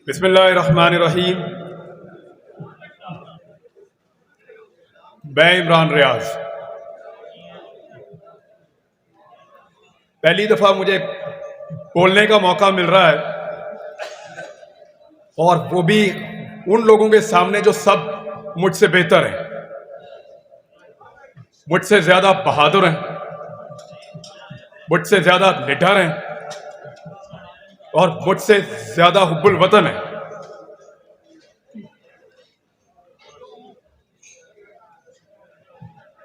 बिस्मिल्लाहिर्रहमानिर्रहीम। मैं इमरान रियाज। पहली दफा मुझे बोलने का मौका मिल रहा है और वो भी उन लोगों के सामने जो सब मुझसे बेहतर हैं, मुझसे ज्यादा बहादुर हैं, मुझसे ज्यादा निडर हैं और मुझसे ज्यादा हुब्बुल वतन है।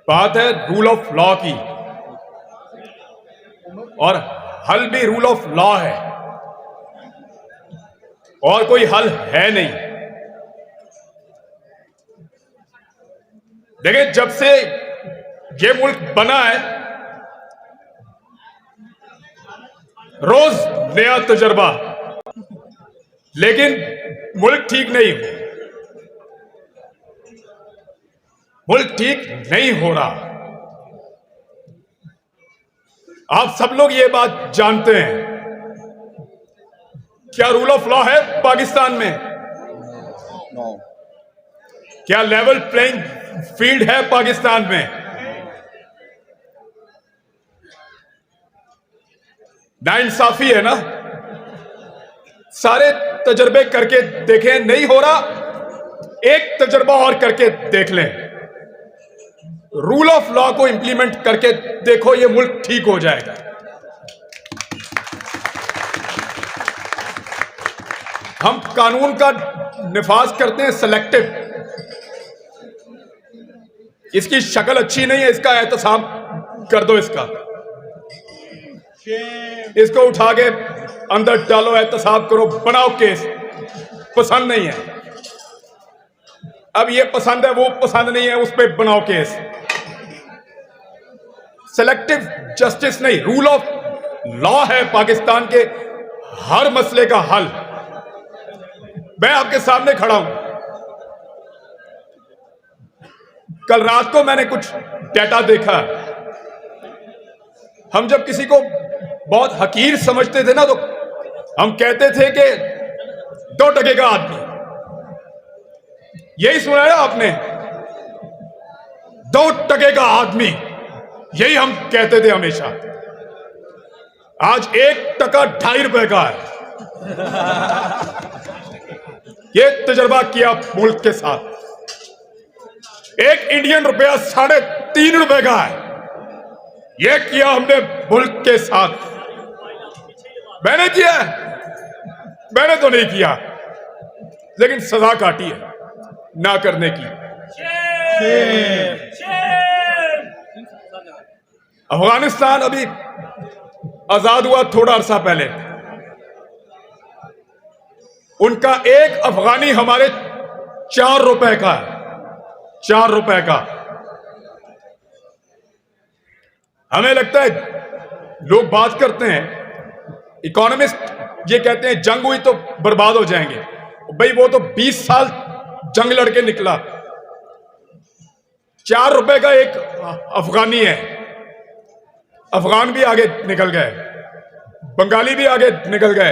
बात है रूल ऑफ लॉ की और हल भी रूल ऑफ लॉ है और कोई हल है नहीं। देखिए, जब से ये मुल्क बना है रोज नया तजर्बा, लेकिन मुल्क ठीक नहीं, मुल्क ठीक नहीं हो रहा। आप सब लोग ये बात जानते हैं। क्या रूल ऑफ लॉ है पाकिस्तान में? क्या लेवल प्लेइंग फील्ड है पाकिस्तान में? नाइंसाफी है ना। सारे तजर्बे करके देखें, नहीं हो रहा, एक तजर्बा और करके देख लें। रूल ऑफ लॉ को इंप्लीमेंट करके देखो, ये मुल्क ठीक हो जाएगा। हम कानून का निफाज करते हैं सेलेक्टिव। इसकी शक्ल अच्छी नहीं है, इसका एहतसाब कर दो। इसको उठा के अंदर डालो, एहतसाब करो, बनाओ केस। पसंद नहीं है, अब ये पसंद है, वो पसंद नहीं है, उस पर बनाओ केस। सेलेक्टिव जस्टिस नहीं, रूल ऑफ लॉ है पाकिस्तान के हर मसले का हल। मैं आपके सामने खड़ा हूं। कल रात को मैंने कुछ डेटा देखा। हम जब किसी को बहुत हकीर समझते थे ना, तो हम कहते थे कि 2 टके का आदमी। यही सुना है आपने? 2 टके का आदमी, यही हम कहते थे हमेशा। आज 1 टका 2.5 रुपए का है। ये तजर्बा किया मुल्क के साथ। 1 इंडियन रुपया 3.5 रुपए का है। ये किया हमने मुल्क के साथ। मैंने किया है? मैंने तो नहीं किया, लेकिन सजा काटी है ना करने की। अफगानिस्तान अभी आजाद हुआ थोड़ा अरसा पहले। उनका 1 अफगानी हमारे 4 रुपए का है। 4 रुपए का। हमें लगता है, लोग बात करते हैं, इकोनॉमिस्ट ये कहते हैं जंग हुई तो बर्बाद हो जाएंगे। भाई, वो तो 20 साल जंग लड़के निकला। 4 रुपए का 1 अफगानी है। अफगान भी आगे निकल गए, बंगाली भी आगे निकल गए,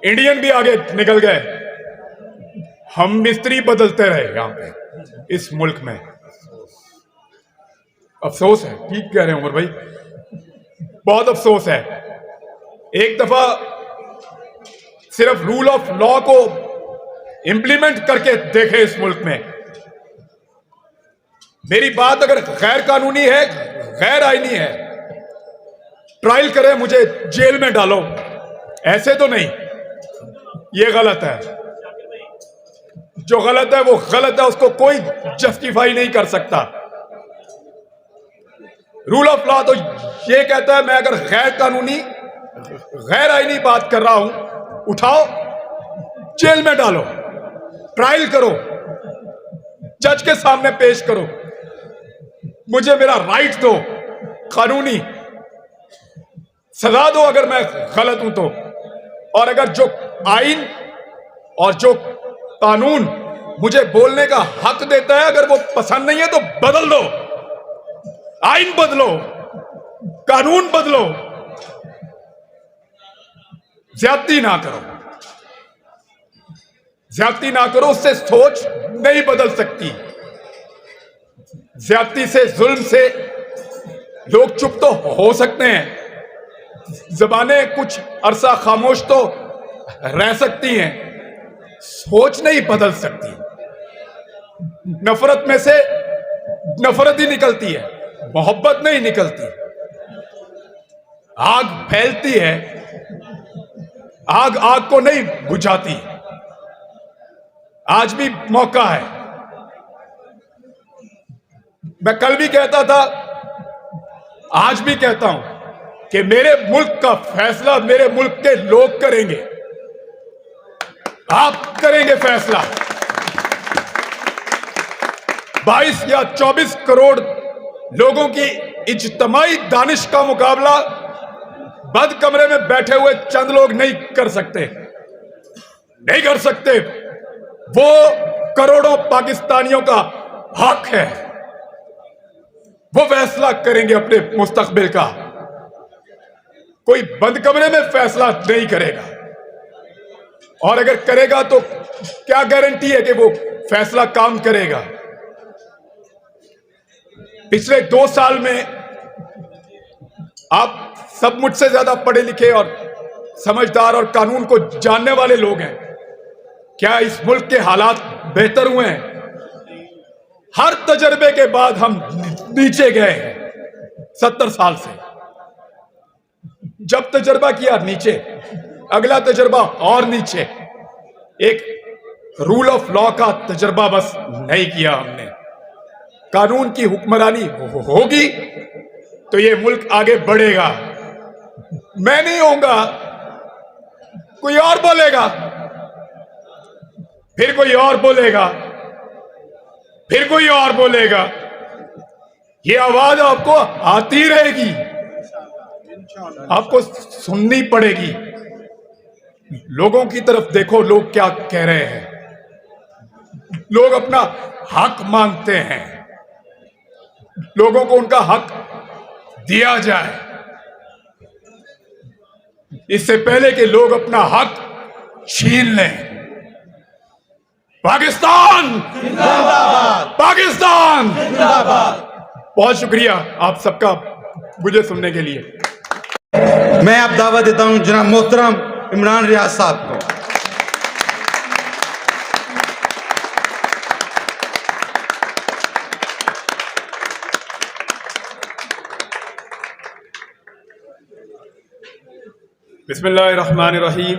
इंडियन भी आगे निकल गए। हम मिस्त्री बदलते रहे यहां पे इस मुल्क में। अफसोस है। ठीक कह रहे हैं उमर भाई, बहुत अफसोस है। एक दफा सिर्फ रूल ऑफ लॉ को इंप्लीमेंट करके देखे इस मुल्क में। मेरी बात अगर गैर कानूनी है, गैर आईनी है, ट्रायल करे, मुझे जेल में डालो। ऐसे तो नहीं, ये गलत है। जो गलत है वो गलत है, उसको कोई जस्टिफाई नहीं कर सकता। रूल ऑफ लॉ तो ये कहता है, मैं अगर गैर कानूनी, गैर आईनी बात कर रहा हूं, उठाओ, जेल में डालो, ट्रायल करो, जज के सामने पेश करो, मुझे मेरा राइट दो, कानूनी सजा दो अगर मैं गलत हूं तो। और अगर जो आइन और जो कानून मुझे बोलने का हक देता है, अगर वो पसंद नहीं है तो बदल दो। आइन बदलो, कानून बदलो, ज्यादती ना करो। ज्यादती ना करो, उससे सोच नहीं बदल सकती। ज्यादती से, जुल्म से लोग चुप तो हो सकते हैं, जबानें कुछ अरसा खामोश तो रह सकती हैं, सोच नहीं बदल सकती। नफरत में से नफरत ही निकलती है, मोहब्बत नहीं निकलती। आग फैलती है, आग आग को नहीं बुझाती। आज भी मौका है। मैं कल भी कहता था, आज भी कहता हूं कि मेरे मुल्क का फैसला मेरे मुल्क के लोग करेंगे। आप करेंगे फैसला। 22 या 24 करोड़ लोगों की इज्तिमाई दानिश का मुकाबला बंद कमरे में बैठे हुए चंद लोग नहीं कर सकते, नहीं कर सकते। वो करोड़ों पाकिस्तानियों का हक है, वो फैसला करेंगे अपने मुस्तकबिल का। कोई बंद कमरे में फैसला नहीं करेगा, और अगर करेगा तो क्या गारंटी है कि वो फैसला काम करेगा। पिछले 2 साल में आप सब मुझसे ज्यादा पढ़े लिखे और समझदार और कानून को जानने वाले लोग हैं। क्या इस मुल्क के हालात बेहतर हुए हैं? हर तजर्बे के बाद हम नीचे गए हैं। 70 साल से जब तजर्बा किया नीचे, अगला तजर्बा और नीचे। एक रूल ऑफ लॉ का तजर्बा बस नहीं किया हमने। कानून की हुक्मरानी होगी तो ये मुल्क आगे बढ़ेगा। मैं नहीं होऊंगा, कोई और बोलेगा, फिर कोई और बोलेगा, फिर कोई और बोलेगा। ये आवाज आपको आती रहेगी, आपको सुननी पड़ेगी। लोगों की तरफ देखो, लोग क्या कह रहे हैं। लोग अपना हक मांगते हैं, लोगों को उनका हक दिया जाए। इससे पहले कि लोग अपना हक छीन लें। पाकिस्तान जिंदाबाद, पाकिस्तान जिंदाबाद। बहुत शुक्रिया आप सबका मुझे सुनने के लिए। मैं अब दावत देता हूं जनाब मोहतरम इमरान रियाज साहब को। बिस्मिल्लाहिर्रहमानिर्रहीम।